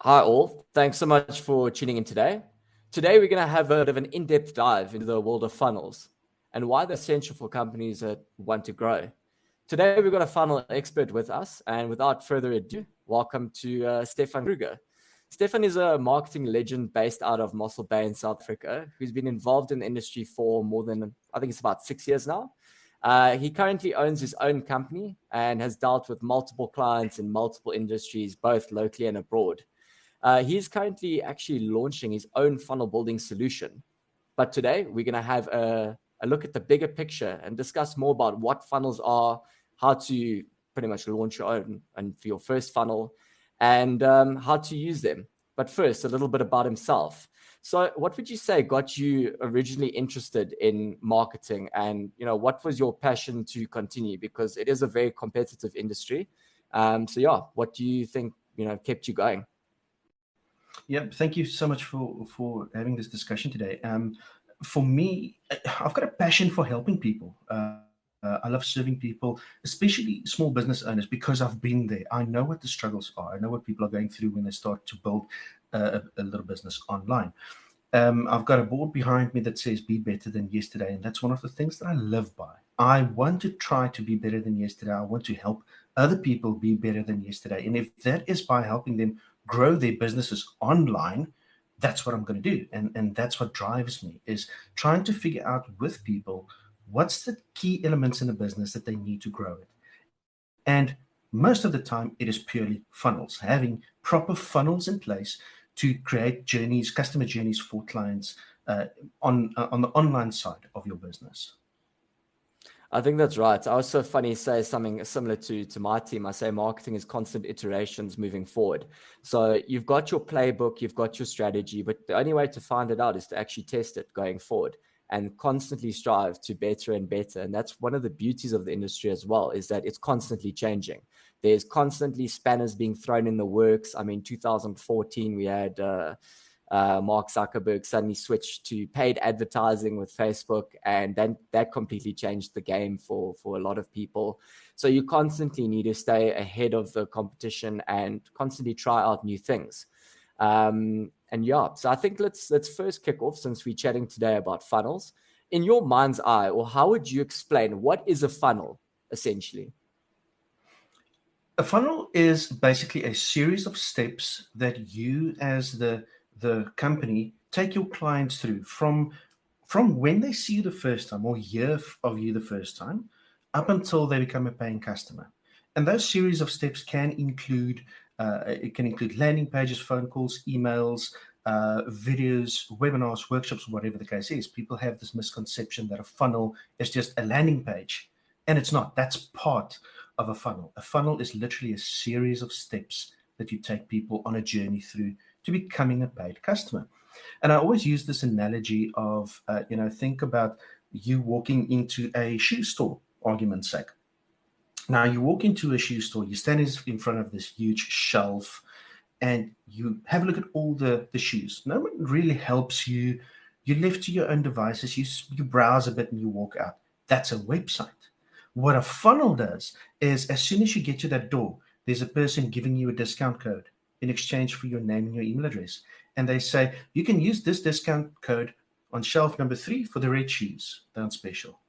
Hi, all. Thanks so much for tuning in today. Today, we're going to have a bit of an in depth dive into the world of funnels and why they're essential for companies that want to grow. Today, we've got a funnel expert with us. And without further ado, welcome to Stefan Kruger. Stefan is a marketing legend based out of Mossel Bay in South Africa, who's been involved in the industry for more than, I think it's about 6 years now. He currently owns his own company and has dealt with multiple clients in multiple industries, both locally and abroad. He's currently actually launching his own funnel building solution. But today we're going to have a look at the bigger picture and discuss more about what funnels are, how to pretty much launch your own and for your first funnel, and how to use them. But first, a little bit about himself. So, what would you say got you originally interested in marketing, and what was your passion to continue? Because it is a very competitive industry. So, yeah, what do you think kept you going? Yeah, thank you so much for having this discussion today. For me, I've got a passion for helping people. I love serving people, especially small business owners, because I've been there. I know what the struggles are. I know what people are going through when they start to build a little business online. I've got a board behind me that says "Be better than yesterday," and that's one of the things that I live by. I want to try to be better than yesterday. I want to help other people be better than yesterday, and if that is by helping them grow their businesses online, that's what I'm going to do, and that's what drives me is trying to figure out with people what's the key elements in a business that they need to grow it. And most of the time, it is purely funnels, having proper funnels in place to create journeys, customer journeys for clients on the online side of your business. I think that's right. I also funny say something similar to my team. I say marketing is constant iterations moving forward. So you've got your playbook, you've got your strategy, but the only way to find it out is to actually test it going forward and constantly strive to better and better. And that's one of the beauties of the industry as well, is that it's constantly changing. There's constantly spanners being thrown in the works. I mean, 2014, we had Mark Zuckerberg suddenly switched to paid advertising with Facebook, and then that completely changed the game for a lot of people. So you constantly need to stay ahead of the competition and constantly try out new things. And yeah, so I think let's first kick off, since we're chatting today about funnels. In your mind's eye, or how would you explain what is a funnel essentially? A funnel is basically a series of steps that you, as the company, take your clients through from when they see you the first time or hear of you the first time up until they become a paying customer. And those series of steps can include it can include landing pages, phone calls, emails, videos, webinars, workshops, whatever the case is. People have this misconception that a funnel is just a landing page, and it's not. That's part of a funnel. A funnel is literally a series of steps that you take people on a journey through to becoming a paid customer. And I always use this analogy of, think about you walking into a shoe store, argument's sake. Now, you walk into a shoe store, you stand in front of this huge shelf, and you have a look at all the shoes. No one really helps you. You're left to your own devices. You browse a bit and you walk out. That's a website. What a funnel does is, as soon as you get to that door, there's a person giving you a discount code in exchange for your name and your email address. And they say, you can use this discount code on shelf number 3 for the red shoes. They're on special.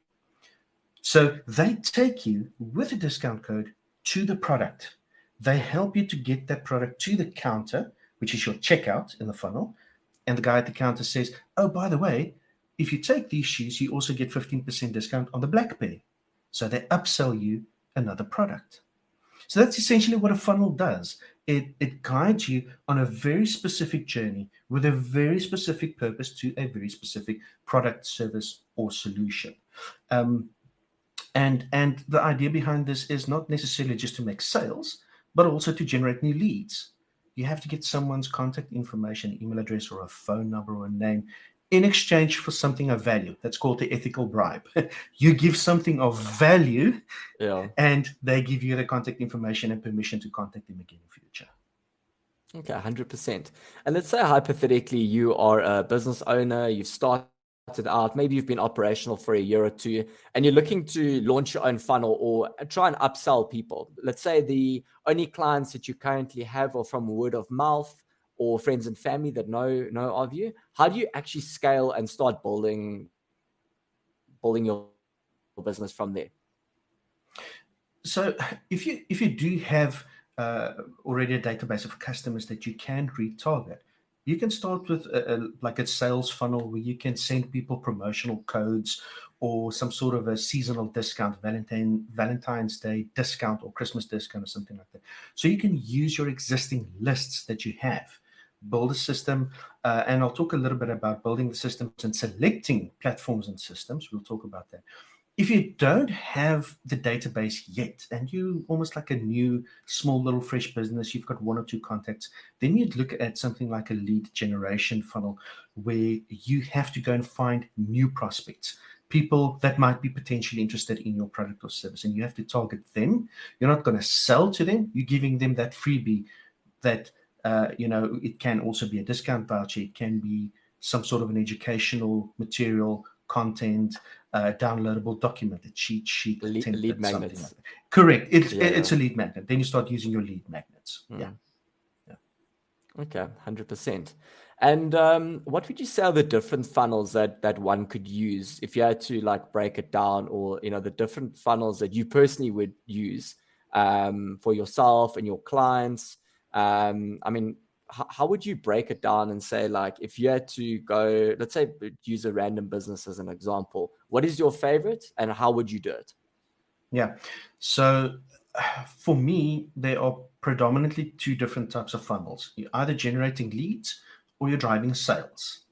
So they take you with a discount code to the product. They help you to get that product to the counter, which is your checkout in the funnel. And the guy at the counter says, oh, by the way, if you take these shoes, you also get 15% discount on the black pair. So they upsell you another product. So that's essentially what a funnel does. It guides you on a very specific journey with a very specific purpose to a very specific product, service, or solution. Um, and the idea behind this is not necessarily just to make sales, but also to generate new leads. You have to get someone's contact information, email address, or a phone number or a name in exchange for something of value. That's called the ethical bribe. You give something of value, Yeah. and they give you the contact information and permission to contact them again in future. Okay, 100%. And let's say hypothetically you are a business owner, you've started out, maybe you've been operational for a year or two, and you're looking to launch your own funnel or try and upsell people. Let's say the only clients that you currently have are from word of mouth, or friends and family that know of you? How do you actually scale and start building your business from there? So if you do have already a database of customers that you can retarget, you can start with like a sales funnel where you can send people promotional codes or some sort of a seasonal discount, Valentine's Day discount or Christmas discount or something like that. So you can use your existing lists that you have, build a system, and I'll talk a little bit about building the systems and selecting platforms and systems. We'll talk about that. If you don't have the database yet, and you almost like a new small little fresh business, you've got one or two contacts, then you'd look at something like a lead generation funnel where you have to go and find new prospects, people that might be potentially interested in your product or service, and you have to target them. You're not going to sell to them. You're giving them that freebie that, it can also be a discount voucher. It can be some sort of an educational material, content, downloadable document, a cheat sheet, a template, lead magnets. Like correct. It's a lead magnet. Then you start using your lead magnets. Yeah. Okay, 100%. And what would you say are the different funnels that one could use if you had to like break it down, or the different funnels that you personally would use for yourself and your clients? I mean, how would you break it down and say, like, if you had to go, let's say, use a random business as an example, what is your favorite and how would you do it? Yeah. So for me, there are predominantly two different types of funnels. You're either generating leads or you're driving sales.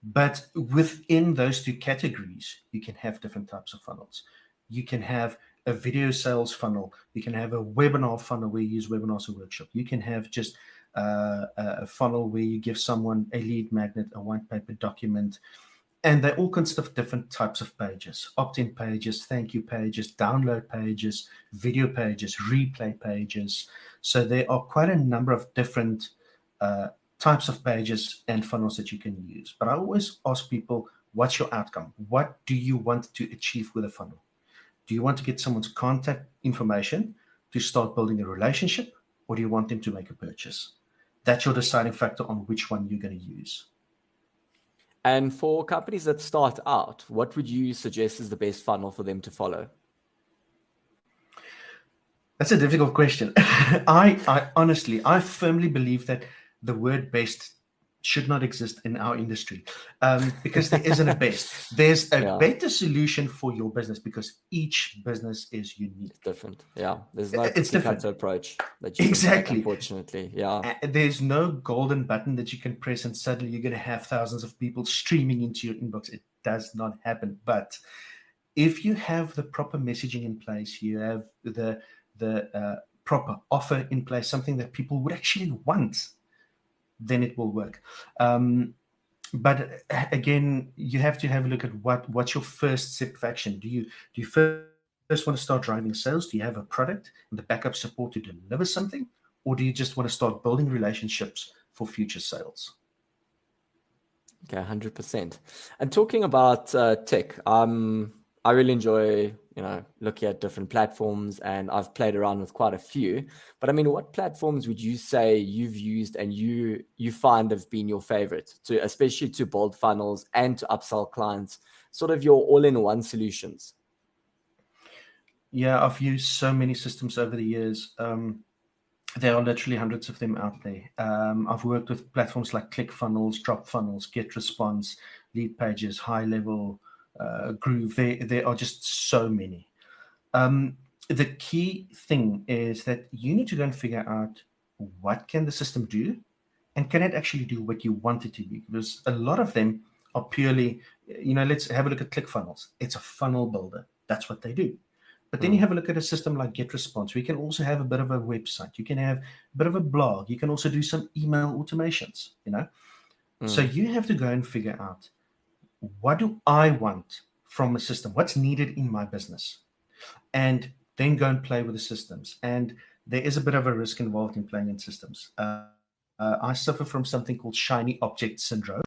But within those two categories, you can have different types of funnels. You can have a video sales funnel. You can have a webinar funnel where you use webinars or workshop. You can have just a funnel where you give someone a lead magnet, a white paper document, and they all consist of different types of pages: opt-in pages, thank you pages, download pages, video pages, replay pages. So there are quite a number of different types of pages and funnels that you can use. But I always ask people, what's your outcome? What do you want to achieve with a funnel? Do you want to get someone's contact information to start building a relationship, or do you want them to make a purchase? That's your deciding factor on which one you're going to use. And for companies that start out, what would you suggest is the best funnel for them to follow? That's a difficult question. I honestly, I firmly believe that the word best should not exist in our industry, because there isn't a best. There's a better solution for your business, because each business is unique. It's different. Yeah. There's no different approach that you exactly can take, unfortunately. Yeah. There's no golden button that you can press and suddenly you're going to have thousands of people streaming into your inbox. It does not happen. But if you have the proper messaging in place, you have the proper offer in place, something that people would actually want, then it will work. But again, you have to have a look at what's your first step of action. Do you first want to start driving sales? Do you have a product and the backup support to deliver something? Or do you just want to start building relationships for future sales? Okay, 100%. And talking about tech, I really enjoy, looking at different platforms, and I've played around with quite a few. But I mean, what platforms would you say you've used and you find have been your favorite, especially to build funnels and to upsell clients, sort of your all-in-one solutions? Yeah, I've used so many systems over the years. There are literally hundreds of them out there. I've worked with platforms like ClickFunnels, DropFunnels, GetResponse, Leadpages, HighLevel, Groove. There are just so many. The key thing is that you need to go and figure out, what can the system do, and can it actually do what you want it to do? Because a lot of them are purely, let's have a look at ClickFunnels. It's a funnel builder. That's what they do. But then you have a look at a system like GetResponse. We can also have a bit of a website. You can have a bit of a blog. You can also do some email automations, So you have to go and figure out, what do I want from a system? What's needed in my business? And then go and play with the systems. And there is a bit of a risk involved in playing in systems. I suffer from something called shiny object syndrome.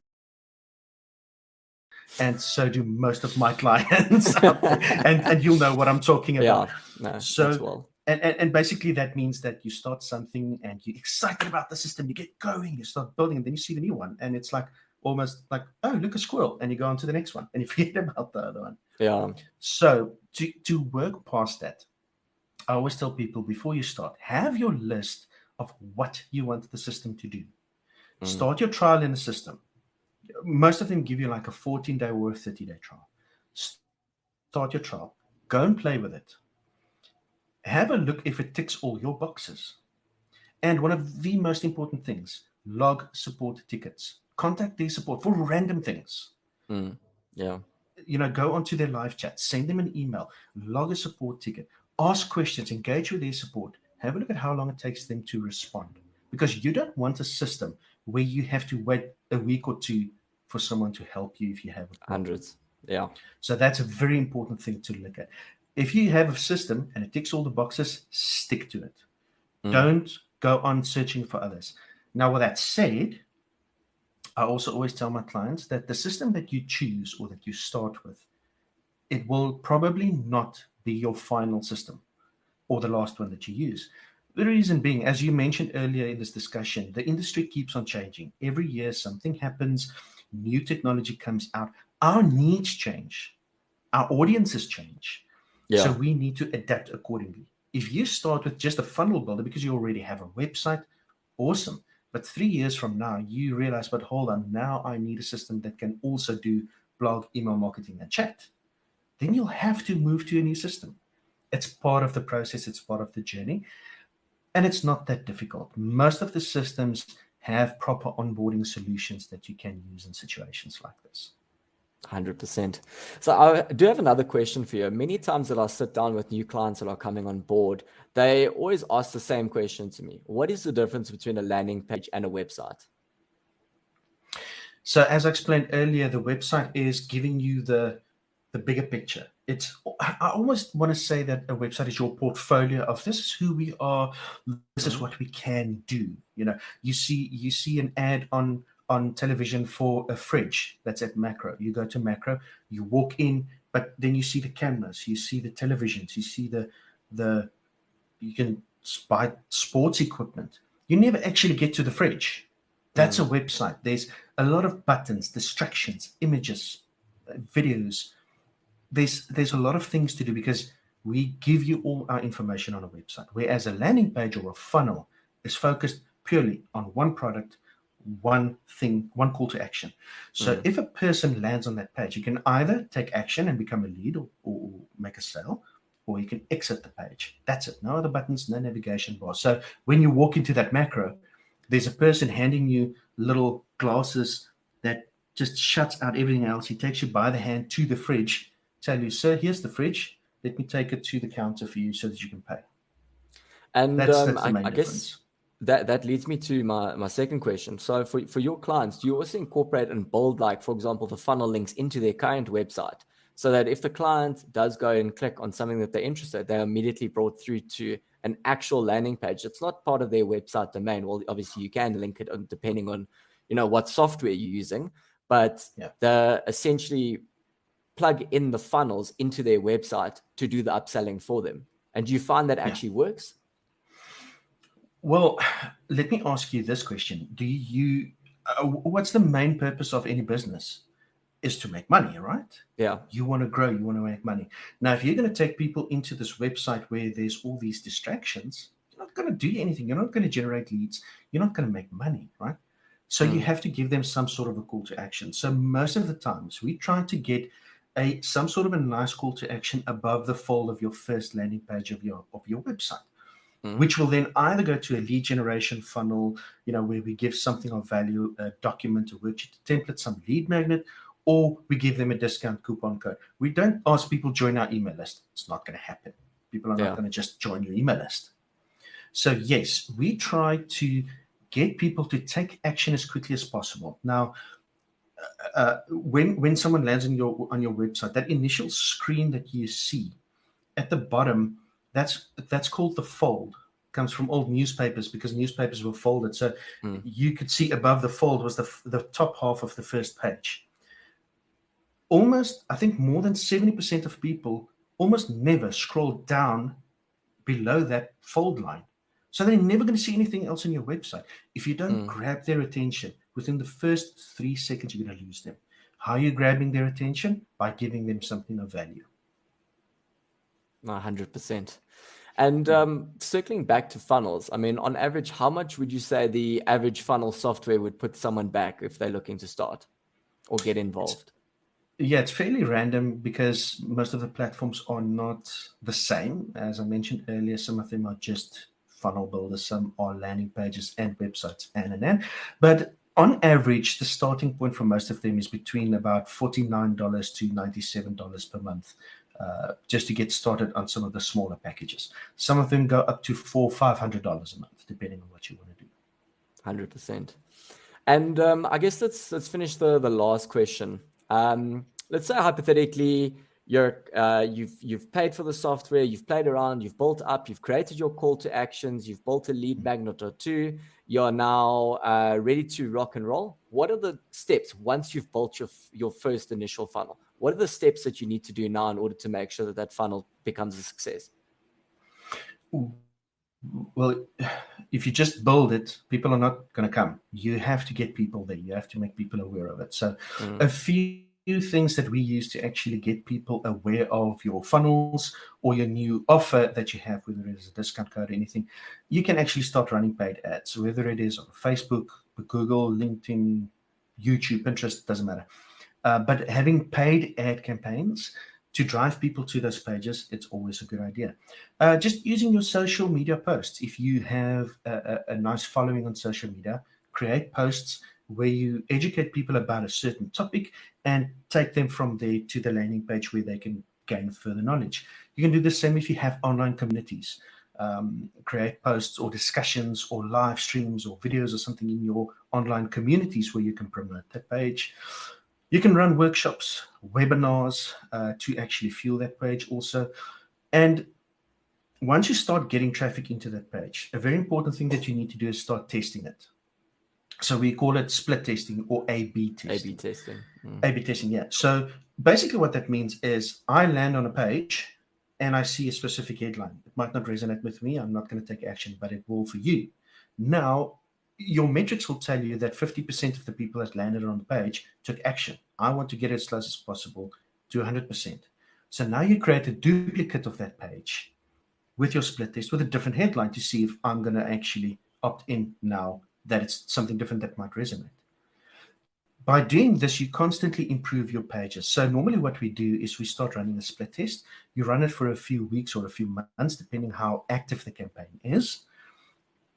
And so do most of my clients. And you'll know what I'm talking about. Yeah, no, so that's well. And basically that means that you start something and you're excited about the system, you get going, you start building, and then you see the new one, and it's like almost like, oh, look, a squirrel, and you go on to the next one, and you forget about the other one. Yeah. So to work past that, I always tell people before you start, have your list of what you want the system to do. Start your trial in the system. Most of them give you like a 14-day or a 30-day trial. Start your trial. Go and play with it. Have a look if it ticks all your boxes. And one of the most important things, log support tickets. Contact their support for random things. Yeah. Go onto their live chat, send them an email, log a support ticket, ask questions, engage with their support. Have a look at how long it takes them to respond. Because you don't want a system where you have to wait a week or two for someone to help you if you have a problem. Hundreds. Yeah. So that's a very important thing to look at. If you have a system and it ticks all the boxes, stick to it. Don't go on searching for others. Now, with that said, I also always tell my clients that the system that you choose or that you start with, it will probably not be your final system or the last one that you use. The reason being, as you mentioned earlier in this discussion, the industry keeps on changing. Every year something happens, new technology comes out, our needs change, our audiences change. Yeah. So we need to adapt accordingly. If you start with just a funnel builder because you already have a website, awesome. But 3 years from now, you realize, but hold on, now I need a system that can also do blog, email marketing, and chat. Then you'll have to move to a new system. It's part of the process. It's part of the journey. And it's not that difficult. Most of the systems have proper onboarding solutions that you can use in situations like this. 100%. So I do have another question for you. Many times that I sit down with new clients that are coming on board, they always ask the same question to me. What is the difference between a landing page and a website? So as I explained earlier, the website is giving you the bigger picture. I almost want to say that a website is your portfolio of this is who we are, this is what we can do. You see an ad on television for a fridge that's at Macro. You go to Macro, you walk in, but then you see the cameras, you see the televisions, you see you can buy sports equipment. You never actually get to the fridge. That's a website. There's a lot of buttons, distractions, images, videos. There's a lot of things to do because we give you all our information on a website, whereas a landing page or a funnel is focused purely on one product, one thing, one call to action. So if a person lands on that page, you can either take action and become a lead or make a sale, or you can exit the page. That's it. No other buttons, no navigation bar. So when you walk into that Macro, there's a person handing you little glasses that just shuts out everything else. He takes you by the hand to the fridge, tell you, sir, here's the fridge. Let me take it to the counter for you so that you can pay. And that's the main difference. That leads me to my second question. So for your clients, do you also incorporate and build, like, for example, the funnel links into their current website so that if the client does go and click on something that they're interested, they're immediately brought through to an actual landing page? It's not part of their website domain. Well, obviously you can link it depending on, what software you're using, but they essentially plug in the funnels into their website to do the upselling for them. And do you find that actually works? Well, let me ask you this question. Do you, what's the main purpose of any business? Is to make money, right? Yeah. You want to grow, you want to make money. Now, if you're going to take people into this website where there's all these distractions, you're not going to do anything. You're not going to generate leads. You're not going to make money, right? So you have to give them some sort of a call to action. So most of the times we try to get some sort of a nice call to action above the fold of your first landing page of your website. Which will then either go to a lead generation funnel, where we give something of value, a document, a worksheet, a template, some lead magnet, or we give them a discount coupon code. We don't ask people to join our email list. It's not going to happen. People are not going to just join your email list. So yes, we try to get people to take action as quickly as possible. Now, when someone lands on your website, that initial screen that you see at the bottom, that's called the fold. It comes from old newspapers because newspapers were folded. So you could see above the fold was the top half of the first page. Almost, I think more than 70% of people almost never scroll down below that fold line. So they're never going to see anything else on your website. If you don't grab their attention within the first 3 seconds, you're going to lose them. How are you grabbing their attention? By giving them something of value. 100%. And circling back to funnels, I mean, on average, how much would you say the average funnel software would put someone back if they're looking to start or get involved? It's fairly random because most of the platforms are not the same. As I mentioned earlier, some of them are just funnel builders, some are landing pages and websites and. But on average, the starting point for most of them is between about $49 to $97 per month, just to get started on some of the smaller packages. Some of them go up to $400-500 a month, depending on what you want to do. 100%. And I guess let's finish the last question. Let's say hypothetically you've paid for the software, you've played around, you've built up, you've created your call to actions, you've built a lead magnet or two, you're now ready to rock and roll. What are the steps once you've built your first initial funnel? What are the steps that you need to do now in order to make sure that funnel becomes a success? Well, if you just build it, people are not going to come. You have to get people there. You have to make people aware of it. So a few things that we use to actually get people aware of your funnels or your new offer that you have, whether it is a discount code or anything, you can actually start running paid ads, whether it is on Facebook, Google, LinkedIn, YouTube, Pinterest, doesn't matter. But having paid ad campaigns to drive people to those pages, it's always a good idea. Just using your social media posts. If you have a nice following on social media, create posts where you educate people about a certain topic and take them from there to the landing page where they can gain further knowledge. You can do the same if you have online communities. Create posts or discussions or live streams or videos or something in your online communities where you can promote that page. You can run workshops, webinars to actually fuel that page also. And once you start getting traffic into that page, a very important thing that you need to do is start testing it. So we call it split testing or A/B testing. A/B testing. A/B testing, yeah. So basically what that means is I land on a page and I see a specific headline. It might not resonate with me. I'm not going to take action, but it will for you. Now, your metrics will tell you that 50% of the people that landed on the page took action. I want to get it as close as possible to 100%. So now you create a duplicate of that page with your split test with a different headline to see if I'm going to actually opt in now that it's something different that might resonate. By doing this, you constantly improve your pages. So normally what we do is we start running a split test. You run it for a few weeks or a few months, depending how active the campaign is.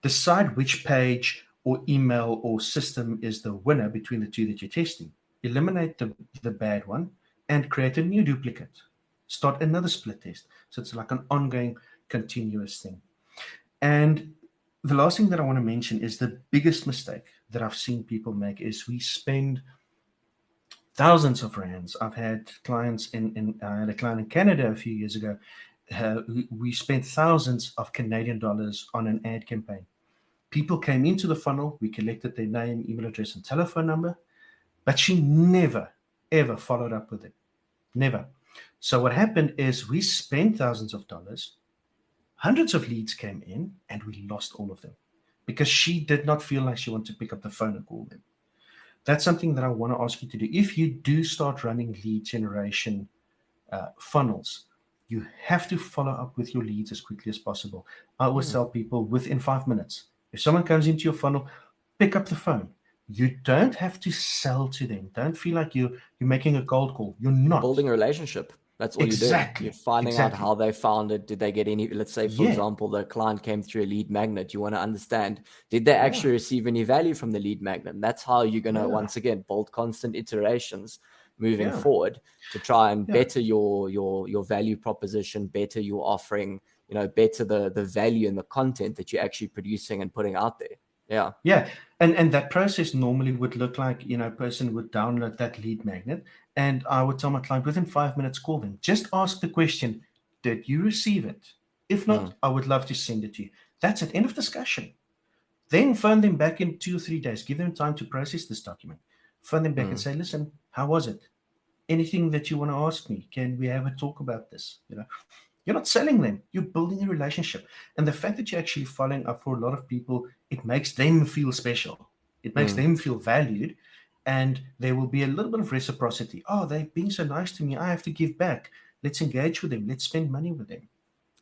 Decide which page or email or system is the winner between the two that you're testing. Eliminate the bad one and create a new duplicate. Start another split test. So it's like an ongoing, continuous thing. And the last thing that I want to mention is the biggest mistake that I've seen people make is we spend thousands of rands. I've had clients I had a client in Canada a few years ago. We spent thousands of Canadian dollars on an ad campaign. People came into the funnel. We collected their name, email address, and telephone number, but she never, ever followed up with it. Never. So what happened is we spent thousands of dollars. Hundreds of leads came in and we lost all of them because she did not feel like she wanted to pick up the phone and call them. That's something that I want to ask you to do. If you do start running lead generation funnels, you have to follow up with your leads as quickly as possible. I always tell people within 5 minutes, if someone comes into your funnel, pick up the phone. You don't have to sell to them. Don't feel like you're making a cold call. You're not. Building a relationship. That's all you're doing. You're finding out how they found it. Did they get any, let's say, for example, the client came through a lead magnet. You want to understand, did they actually receive any value from the lead magnet? And that's how you're going to, once again, build constant iterations moving forward to try and better your value proposition, better your offering, better the value and the content that you're actually producing and putting out there. Yeah. And that process normally would look like, a person would download that lead magnet and I would tell my client within 5 minutes, call them. Just ask the question, did you receive it? If not, I would love to send it to you. That's it. End of discussion. Then phone them back in 2 or 3 days. Give them time to process this document. Phone them back and say, listen, how was it? Anything that you want to ask me? Can we have a talk about this? You're not selling them, you're building a relationship. And the fact that you're actually following up for a lot of people, it makes them feel special. It makes them feel valued. And there will be a little bit of reciprocity. Oh, they're being so nice to me. I have to give back. Let's engage with them. Let's spend money with them.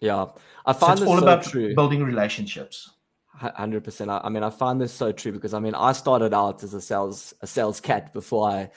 Yeah, I So find it's this all so about true. building relationships. 100%. I mean, I find this so true because I mean, I started out as a sales cat before I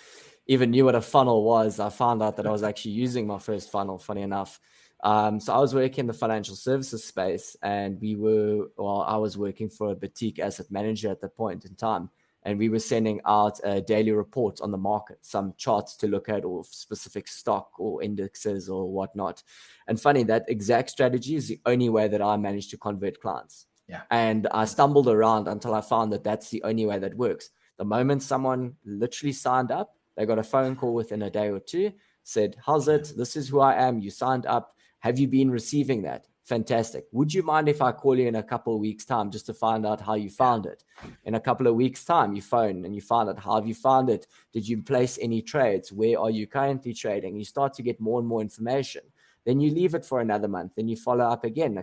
even knew what a funnel was. I found out that I was actually using my first funnel, funny enough. So I was working in the financial services space, and I was working for a boutique asset manager at that point in time. And we were sending out a daily report on the market, some charts to look at, or specific stock or indexes or whatnot. And funny, that exact strategy is the only way that I managed to convert clients. Yeah. And I stumbled around until I found that that's the only way that works. The moment someone literally signed up, they got a phone call within a day or two, said, how's it? This is who I am. You signed up. Have you been receiving that? Fantastic. Would you mind if I call you in a couple of weeks' time just to find out how you found it? In a couple of weeks' time, you phone and you find out, how have you found it? Did you place any trades? Where are you currently trading? You start to get more and more information. Then you leave it for another month. Then you follow up again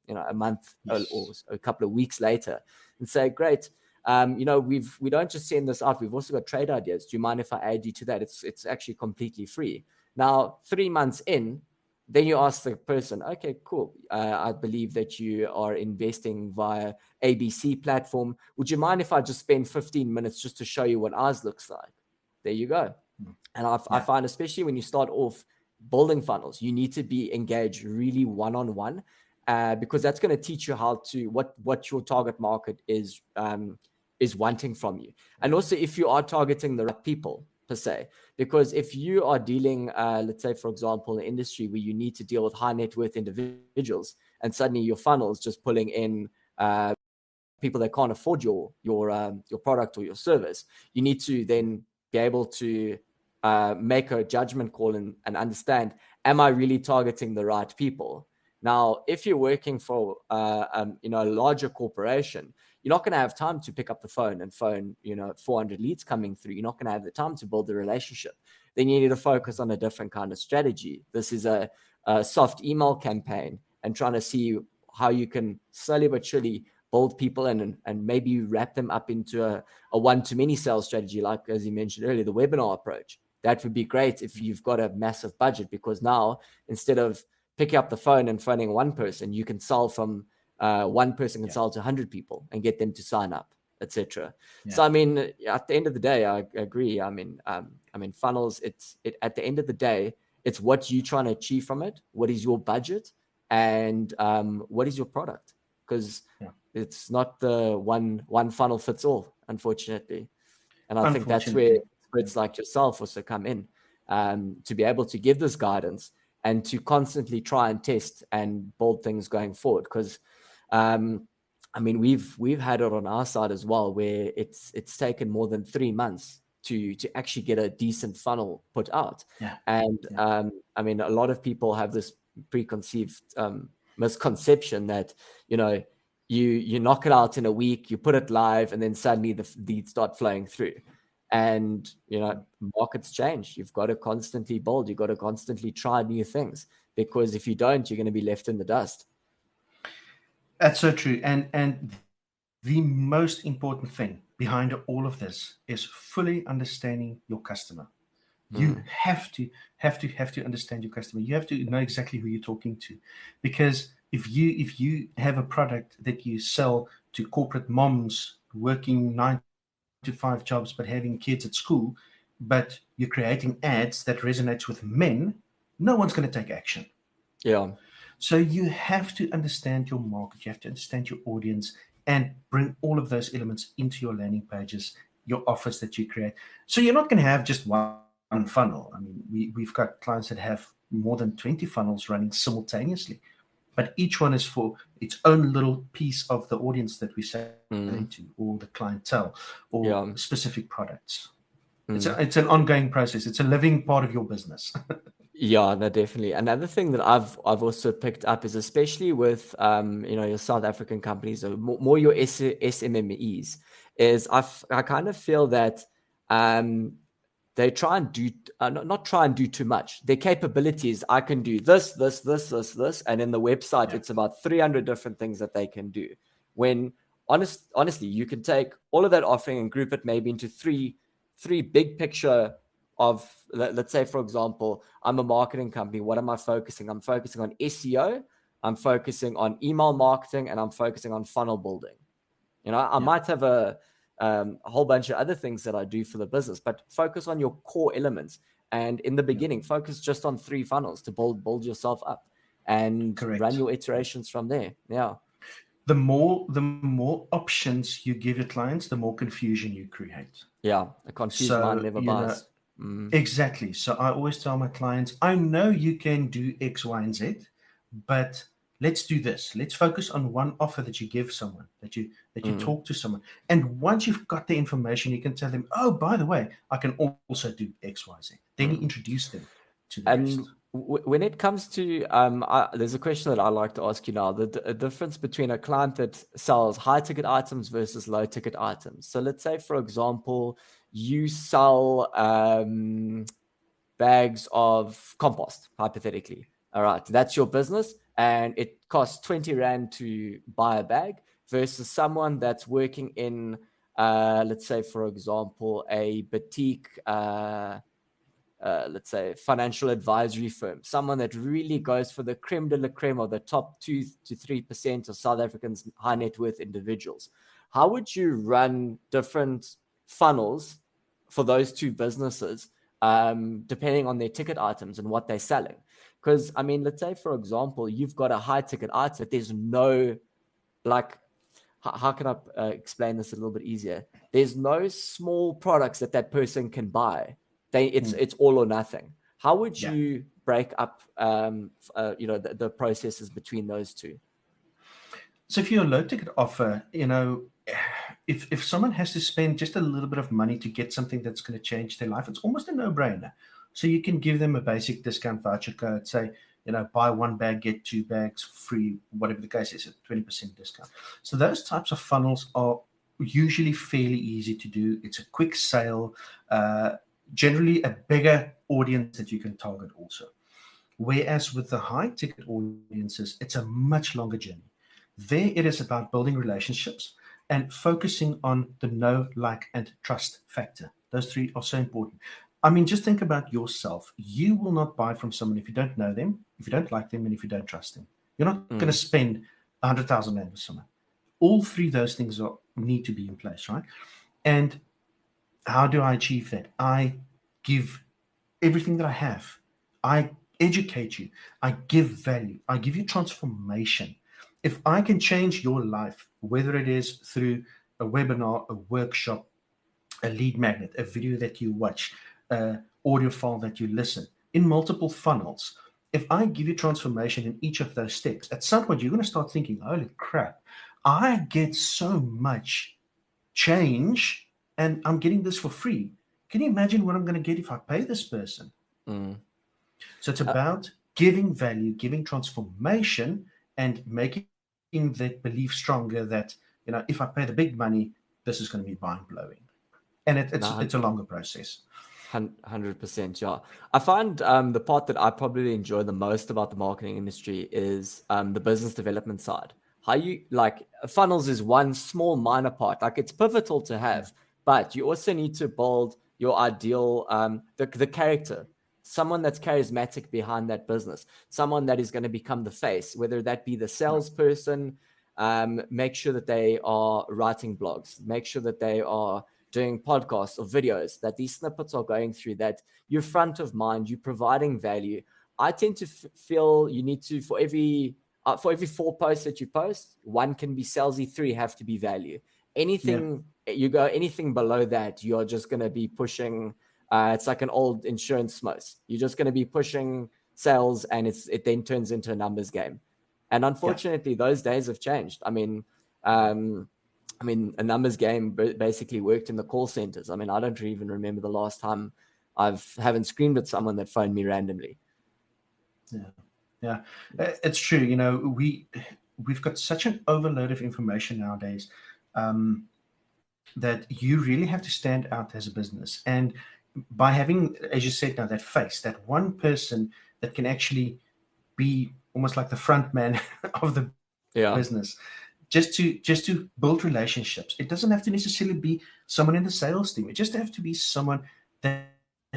a month or a couple of weeks later and say, great, we don't just send this out. We've also got trade ideas. Do you mind if I add you to that? It's actually completely free. Now, 3 months in, then you ask the person, okay, cool. I believe that you are investing via ABC platform. Would you mind if I just spend 15 minutes just to show you what ours looks like? There you go. And I find, especially when you start off building funnels, you need to be engaged really one-on-one, because that's going to teach you how to what your target market is wanting from you. And also, if you are targeting the right people per se, because if you are dealing, let's say, for example, an industry where you need to deal with high net worth individuals, and suddenly your funnel is just pulling in people that can't afford your product or your service, you need to then be able to make a judgment call and understand, am I really targeting the right people? Now, if you're working for a larger corporation, you're not going to have time to pick up the phone and phone 400 leads coming through. You're not going to have the time to build the relationship. Then you need to focus on a different kind of strategy. This is a soft email campaign, and trying to see how you can slowly but surely build people in and maybe wrap them up into a one-to-many sales strategy, like, as you mentioned earlier, the webinar approach. That would be great if you've got a massive budget, because now, instead of picking up the phone and phoning one person, you can sell from one person can sell to 100 people and get them to sign up, etc. So I mean, at the end of the day, I agree. I mean, funnels, at the end of the day, it's what you're trying to achieve from it. What is your budget, and what is your product? Because it's not the one funnel fits all, unfortunately. And I think that's where experts like yourself also come in, to be able to give this guidance and to constantly try and test and build things going forward. Because we've had it on our side as well, where it's taken more than 3 months to actually get a decent funnel put out. And a lot of people have this preconceived misconception that you knock it out in a week, you put it live, and then suddenly the leads start flowing through. And markets change. You've got to constantly build. You've got to constantly try new things, because if you don't, you're going to be left in the dust. That's so true. And the most important thing behind all of this is fully understanding your customer. You have to understand your customer. You have to know exactly who you're talking to, because if you have a product that you sell to corporate moms working 9-to-5 jobs but having kids at school, but you're creating ads that resonates with men, no one's going to take action. Yeah. So you have to understand your market. You have to understand your audience and bring all of those elements into your landing pages, your offers that you create. So you're not going to have just one funnel. I mean, we've got clients that have more than 20 funnels running simultaneously, but each one is for its own little piece of the audience that we sell to, or the clientele, or specific products. It's an ongoing process. It's a living part of your business. Yeah, no, definitely. Another thing that I've also picked up is, especially with your South African companies, or more your SMMEs, is I kind of feel that they try and do not try and do too much. Their capabilities, I can do this, and in the website, it's about 300 different things that they can do. When honestly, you can take all of that offering and group it maybe into three big picture of, let's say, for example, I'm a marketing company. What am I focusing? I'm focusing on SEO. I'm focusing on email marketing, and I'm focusing on funnel building. I might have a whole bunch of other things that I do for the business, but focus on your core elements. And in the beginning, focus just on 3 funnels to build yourself up, and run your iterations from there. Yeah. The more options you give your clients, the more confusion you create. Yeah. A confused mind never buys. Exactly. So I always tell my clients, I know you can do X, Y, and Z, but let's do this. Let's focus on one offer that you give someone, that you talk to someone. And once you've got the information, you can tell them, oh, by the way, I can also do X, Y, Z. Then you introduce them to the rest. When it comes to, there's a question that I like to ask you now, the difference between a client that sells high ticket items versus low ticket items. So let's say, for example, you sell bags of compost, hypothetically. All right, that's your business, and it costs 20 Rand to buy a bag, versus someone that's working in, let's say, for example, a boutique, let's say, financial advisory firm, someone that really goes for the creme de la creme of the top 2 to 3% of South Africans' high net worth individuals. How would you run different funnels for those two businesses, depending on their ticket items and what they're selling? Because, I mean, let's say, for example, you've got a high ticket item. There's no, like, how can I explain this a little bit easier? There's no small products that person can buy. It's all or nothing. How would you break up, the processes between those two? So if you're a low ticket offer, if someone has to spend just a little bit of money to get something that's going to change their life, it's almost a no-brainer. So you can give them a basic discount voucher code, say, buy 1 bag, get 2 bags free, whatever the case is, a 20% discount. So those types of funnels are usually fairly easy to do. It's a quick sale, generally a bigger audience that you can target also. Whereas with the high ticket audiences, it's a much longer journey. There it is about building relationships and focusing on the know, like, and trust factor. Those 3 are so important. I mean, just think about yourself. You will not buy from someone if you don't know them, if you don't like them, and if you don't trust them. You're not going to spend 100,000 Rand with someone. All 3 of those things need to be in place, right? And how do I achieve that? I give everything that I have. I educate you. I give value. I give you transformation. If I can change your life, whether it is through a webinar, a workshop, a lead magnet, a video that you watch, audio file that you listen, in multiple funnels, if I give you transformation in each of those steps, at some point you're going to start thinking, holy crap, I get so much change and I'm getting this for free. Can you imagine what I'm going to get if I pay this person? So it's about giving value, giving transformation, and making that belief stronger that, if I pay the big money, this is going to be mind-blowing. And it's a longer process. 100%, yeah. I find the part that I probably enjoy the most about the marketing industry is the business development side. How you, like, funnels is one small minor part. Like, it's pivotal to have, but you also need to build your ideal, the character, someone that's charismatic behind that business, someone that is going to become the face, whether that be the salesperson. Make sure that they are writing blogs, make sure that they are doing podcasts or videos, that these snippets are going through, that you're front of mind, you're providing value. I tend to feel you need to, for every 4 posts that you post, 1 can be salesy, 3 have to be value. Anything below that, you're just going to be pushing. It's like an old insurance smos. You're just going to be pushing sales, and it then turns into a numbers game. And unfortunately, those days have changed. I mean, a numbers game basically worked in the call centers. I mean, I don't even remember the last time I haven't screamed at someone that phoned me randomly. Yeah, it's true. We've got such an overload of information nowadays that you really have to stand out as a business. And by having, as you said now, that face, that one person that can actually be almost like the front man of the Yeah. business, just to build relationships. It doesn't have to necessarily be someone in the sales team. It just have to be someone that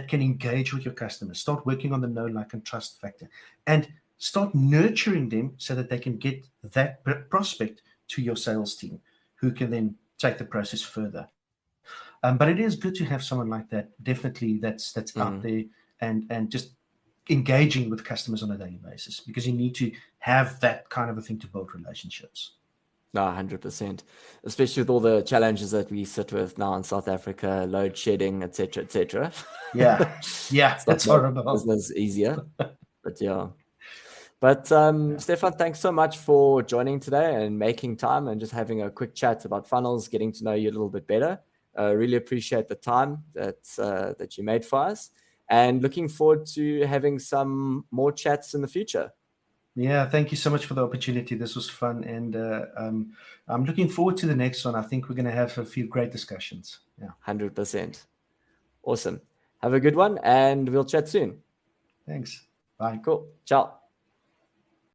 can engage with your customers. Start working on the know, like, and trust factor, and start nurturing them so that they can get that prospect to your sales team, who can then take the process further. But it is good to have someone like that. Definitely, that's out there, and just engaging with customers on a daily basis, because you need to have that kind of a thing to build relationships. No, 100%. Especially with all the challenges that we sit with now in South Africa, load shedding, etc., etc. Yeah, yeah, It's not that's making horrible. business easier, but yeah. But Stefan, thanks so much for joining today and making time and just having a quick chat about funnels, getting to know you a little bit better. Really appreciate the time that you made for us, and looking forward to having some more chats in the future. Yeah, thank you so much for the opportunity. This was fun, and I'm looking forward to the next one. I think we're going to have a few great discussions. Yeah, 100%. Awesome. Have a good one, and we'll chat soon. thanks. Bye. Cool. Ciao.